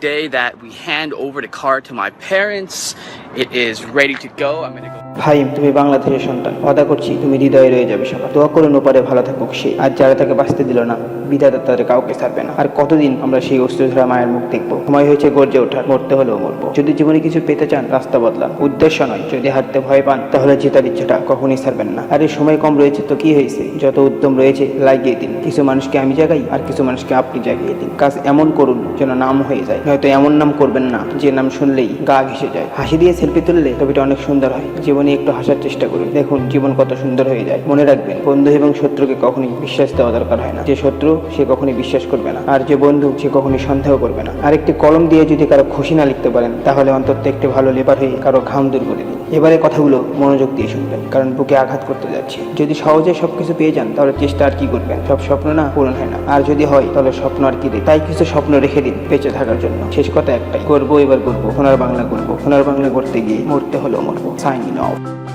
Day that we hand over the car to my parents. It is ready to go. I'm gonna go. Fahim, তুমি বাংলাদেশের সন্তান। ওয়াদা করছি তুমি হৃদয়ে রয়ে যাবে সবার। দোয়া করুন ওপারে ভালো থাকুক সে। আর যারা তাকে বাঁচতে দিল না, বিধাতা তাদের কাউকে ছাড়বে না। আর কতদিন আমরা সেই অস্ত্রধারা মায়ের মুখ দেখবো? সময় হয়েছে গর্জে ওঠার, মরতে হলেও মরবো। যদি জীবনে কিছু পেতে চান, রাস্তা বদলান, উদ্দেশ্য নয়। যদি হারতে ভয় পান, তাহলে জেতার ইচ্ছাটা কখনই ছাড়বেন না। আর এই সময় কম রয়েছে তো কি হয়েছে? যত উদ্যম রয়েছে লাগিয়ে দিন। কিছু মানুষকে আমি জাগাই, আর কিছু মানুষকে আপনি জাগিয়ে দিন। কাজ এমন করুন যেন নাম হয়ে যায়। হয়তো এমন নাম করবেন না যে নাম শুনলেই গা ঘেঁষে যায়। হাসি দিয়ে সেলফি তুললে ছবিটা অনেক সুন্দর হয়। জীবনে একটু হাসার চেষ্টা করুন, দেখুন জীবন কত সুন্দর হয়ে যায়। মনে রাখবেন, বন্ধু এবং শত্রুকে কখনোই বিশ্বাস দেওয়া দরকার হয় না। যে শত্রু সে কখনোই বিশ্বাস করবে না, আর যে বন্ধু সে কখনোই সন্দেহ করবে না। আর একটি কলম দিয়ে যদি কারো খুশি না লিখতে পারেন, তাহলে অন্তত একটি ভালো লেবার হয়ে কারো ঘাম দূর করে দিন। এবারে কথাগুলো মনোযোগ দিয়ে শুনবেন, কারণ বুকে আঘাত করতে যাচ্ছি। যদি সহজে সবকিছু পেয়ে যান, তাহলে চেষ্টা আর কি করবেন? সব স্বপ্ন না পূরণ হয় না। আর যদি হয়, তাহলে স্বপ্ন আর কি? তাই কিছু স্বপ্ন রেখে দিন বেঁচে থাকার জন্য। শেষ কথা একটাই, করবো এবার করবো, সোনার বাংলা করবো। সোনার বাংলা করতে গিয়ে মরতে হলেও মরবো। Signing off.